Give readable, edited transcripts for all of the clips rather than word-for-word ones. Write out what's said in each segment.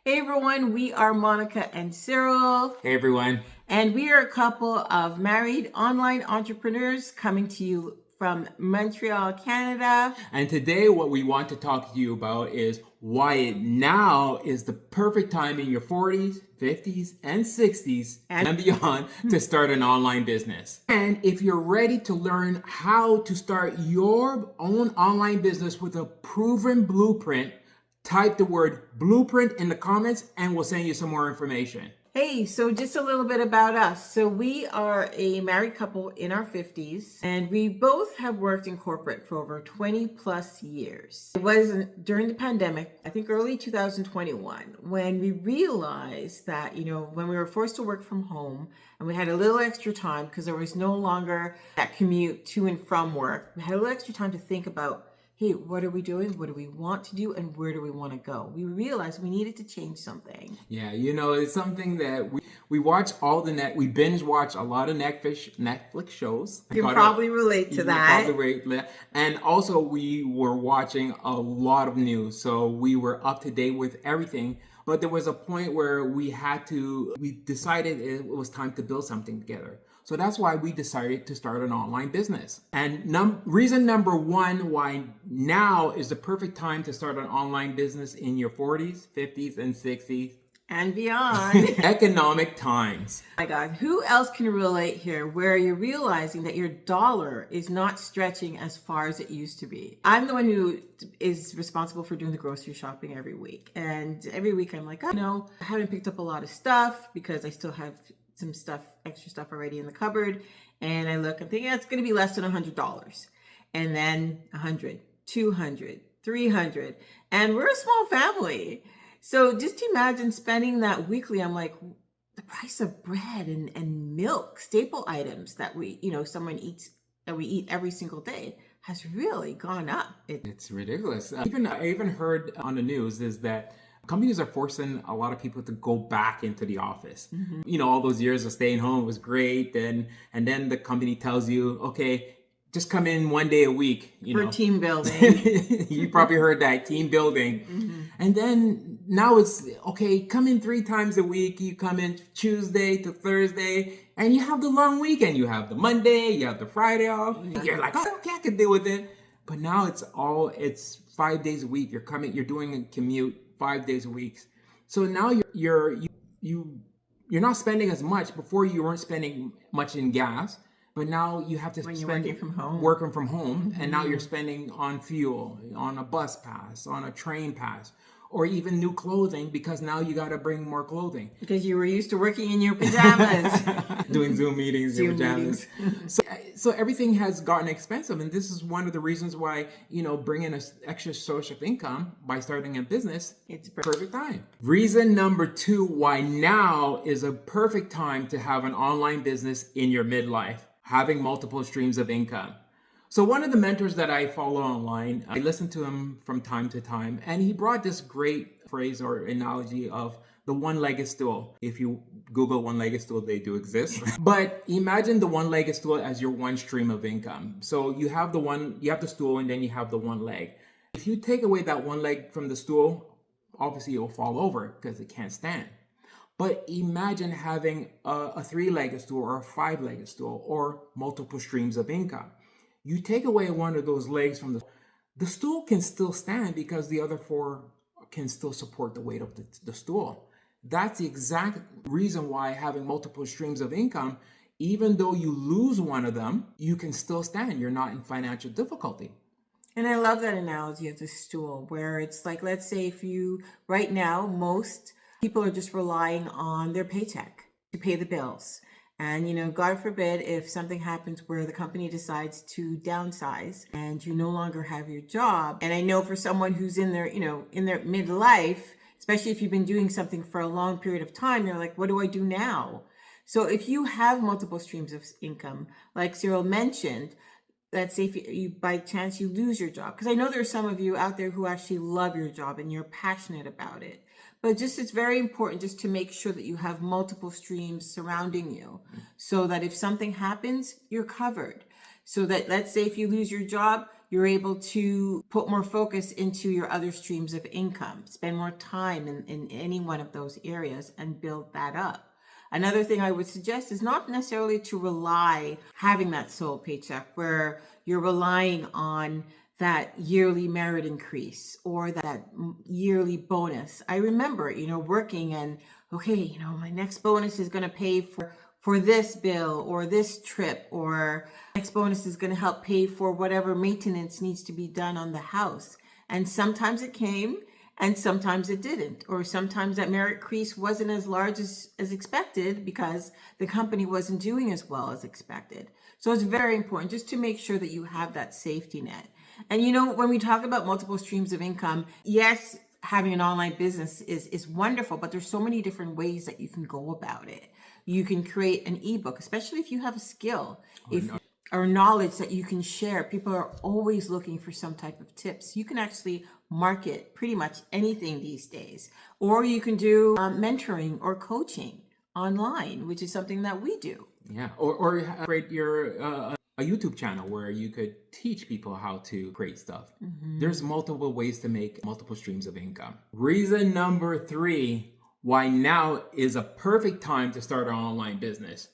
Hey everyone, we are Monica and Cyril, Hey everyone. and we are a couple of married online entrepreneurs coming to you from Montreal, Canada. And today what we want to talk to you about is why now is the perfect time in your 40s, 50s, and 60s and beyond to start an online business. And if you're ready to learn how to start your own online business with a proven blueprint, type the word blueprint in the comments and we'll send you some more information. Hey, so just a little bit about us. So we are a married couple in our 50s, and we both have worked in corporate for over 20 plus years. It was during the pandemic, I think early 2021, when we realized that, when we were forced to work from home and we had a little extra time because there was no longer that commute to and from work, we had a little extra time to think about, hey, what are we doing? What do we want to do? And where do we want to go? We realized we needed to change something. Yeah, it's something that we watch we binge watch a lot of Netflix shows. You can probably relate to that. And also we were watching a lot of news. So we were up to date with everything. But there was a point where we decided it was time to build something together. So that's why we decided to start an online business. And reason number one why now is the perfect time to start an online business in your 40s, 50s, and 60s. And beyond. Economic times. Oh my God, who else can relate here where you're realizing that your dollar is not stretching as far as it used to be? I'm the one who is responsible for doing the grocery shopping every week. And every week I'm like, I haven't picked up a lot of stuff because I still have some extra stuff already in the cupboard. And I look, I'm thinking it's going to be less than $100. And then 100, 200, 300. And we're a small family. So just imagine spending that weekly. I'm like, the price of bread and milk, staple items that we eat every single day has really gone up. It's ridiculous. I even heard on the news is that companies are forcing a lot of people to go back into the office. Mm-hmm. All those years of staying home was great. And then the company tells you, okay, just come in one day a week. For team building. You probably heard that, team building. Mm-hmm. And then now it's, okay, come in 3 times a week. You come in Tuesday to Thursday. And you have the long weekend. You have the Monday, you have the Friday off. Mm-hmm. You're like, oh, okay, I can deal with it. But now it's 5 days a week. You're doing a commute 5 days a week. So now you're not spending as much. Before you weren't spending much in gas, but now you have to spend working from home. Mm-hmm. And now you're spending on fuel, on a bus pass, on a train pass, or even new clothing because now you got to bring more clothing. Because you were used to working in your pajamas. Doing Zoom meetings in your pajamas. So everything has gotten expensive. And this is one of the reasons why, bringing an extra source of income by starting a business, it's a perfect time. Reason number 2 why now is a perfect time to have an online business in your midlife, having multiple streams of income. So one of the mentors that I follow online, I listen to him from time to time, and he brought this great phrase or analogy of the one-legged stool. If you Google one-legged stool, they do exist. But imagine the one-legged stool as your one stream of income. So you have the stool, and then you have the one leg. If you take away that one leg from the stool, obviously it will fall over because it can't stand. But imagine having a 3-legged stool or a 5-legged stool or multiple streams of income. You take away one of those legs from the stool can still stand because the other 4 can still support the weight of the stool. That's the exact reason why having multiple streams of income, even though you lose one of them, you can still stand. You're not in financial difficulty. And I love that analogy of the stool where it's like, let's say right now, most people are just relying on their paycheck to pay the bills. And, God forbid if something happens where the company decides to downsize and you no longer have your job. And I know for someone who's in their midlife, especially if you've been doing something for a long period of time, you're like, what do I do now? So if you have multiple streams of income, like Cyril mentioned, let's say if you by chance you lose your job, because I know there's some of you out there who actually love your job and you're passionate about it. But it's very important just to make sure that you have multiple streams surrounding you so that if something happens, you're covered. So that let's say if you lose your job, you're able to put more focus into your other streams of income, spend more time in any one of those areas and build that up. Another thing I would suggest is not necessarily to rely having that sole paycheck where you're relying on that yearly merit increase or that yearly bonus. I remember, working and okay, my next bonus is going to pay for this bill or this trip, or next bonus is going to help pay for whatever maintenance needs to be done on the house. And sometimes it came and sometimes it didn't, or sometimes that merit increase wasn't as large as expected because the company wasn't doing as well as expected. So it's very important just to make sure that you have that safety net. And when we talk about multiple streams of income, yes, having an online business is wonderful, but there's so many different ways that you can go about it. You can create an ebook, especially if you have a skill, or knowledge that you can share. People are always looking for some type of tips. You can actually market pretty much anything these days, or you can do mentoring or coaching online, which is something that we do. Yeah, or create your a YouTube channel where you could teach people how to create stuff. There's multiple ways to make multiple streams of income. Reason number 3, why now is a perfect time to start an online business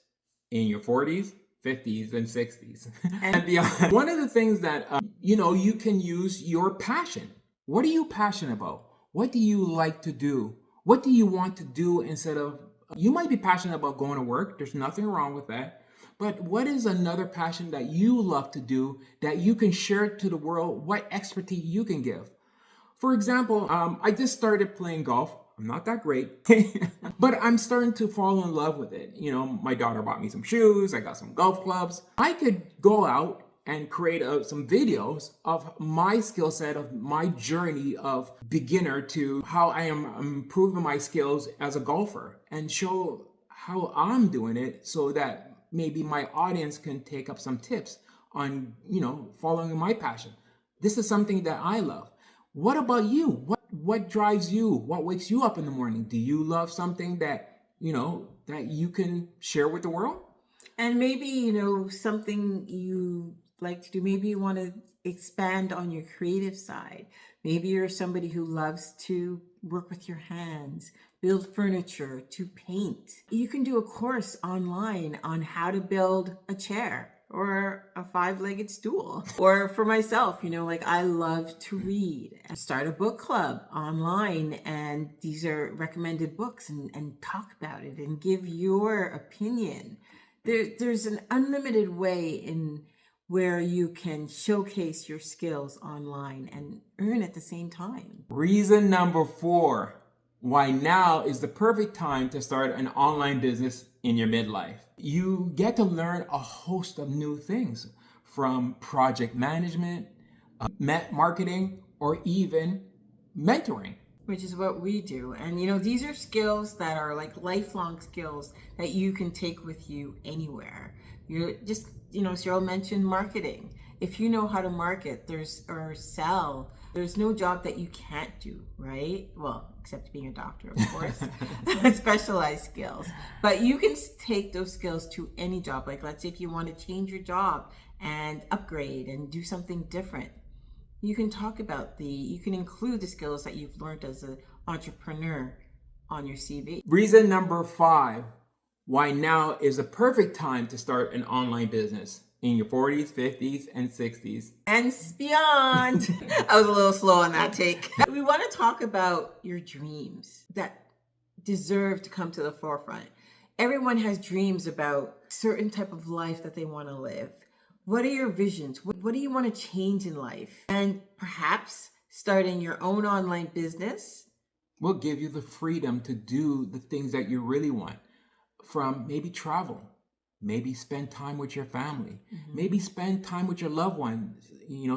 in your 40s, 50s, and 60s and beyond. One of the things that, you can use your passion. What are you passionate about? What do you like to do? What do you want to do instead of, you might be passionate about going to work. There's nothing wrong with that. But what is another passion that you love to do that you can share to the world? What expertise you can give? For example, I just started playing golf. I'm not that great, but I'm starting to fall in love with it. My daughter bought me some shoes. I got some golf clubs. I could go out and create some videos of my skill set, of my journey of beginner to how I am improving my skills as a golfer, and show how I'm doing it so that maybe my audience can take up some tips on, following my passion. This is something that I love. What about you? What drives you? What wakes you up in the morning? Do you love something that, that you can share with the world? And maybe, something you like to do, maybe you want to expand on your creative side. Maybe you're somebody who loves to work with your hands, build furniture, to paint. You can do a course online on how to build a chair or a 5-legged stool. Or for myself, I love to read and start a book club online. And these are recommended books, and talk about it and give your opinion. There's an unlimited way in where you can showcase your skills online and earn at the same time. Reason number 4, why now is the perfect time to start an online business in your midlife. You get to learn a host of new things, from project management, marketing, or even mentoring. Which is what we do. And these are skills that are like lifelong skills that you can take with you anywhere. You're just, Cyril mentioned marketing. If you know how to market, or sell, there's no job that you can't do, right? Well, except being a doctor, of course. Specialized skills. But you can take those skills to any job. Like, let's say if you want to change your job and upgrade and do something different, you can you can include the skills that you've learned as an entrepreneur on your CV. Reason number 5, why now is the perfect time to start an online business in your 40s, 50s, and 60s. And beyond. I was a little slow on that take. We want to talk about your dreams that deserve to come to the forefront. Everyone has dreams about certain type of life that they want to live. What are your visions? What do you want to change in life? And perhaps starting your own online business will give you the freedom to do the things that you really want. From maybe travel, maybe spend time with your family, maybe spend time with your loved ones,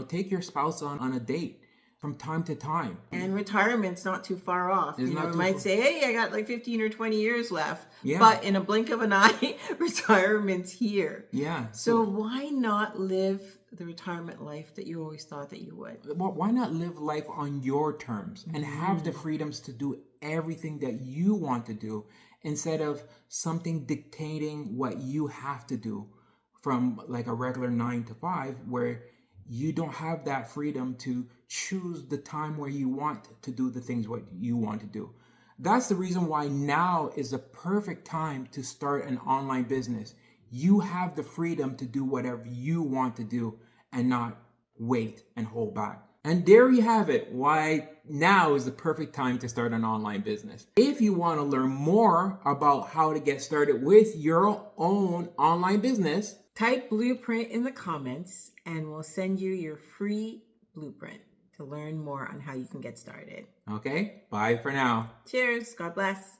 take your spouse on a date from time to time. And retirement's not too far off. You might say, hey, I got like 15 or 20 years left. Yeah. But in a blink of an eye, retirement's here. Yeah. So why not live the retirement life that you always thought that you would? Well, why not live life on your terms and have the freedoms to do everything that you want to do, instead of something dictating what you have to do from like a regular 9 to 5, where you don't have that freedom to choose the time where you want to do the things what you want to do. That's the reason why now is the perfect time to start an online business. You have the freedom to do whatever you want to do and not wait and hold back. And there you have it, why now is the perfect time to start an online business. If you want to learn more about how to get started with your own online business, type blueprint in the comments and we'll send you your free blueprint to learn more on how you can get started. Okay, bye for now. Cheers. God bless.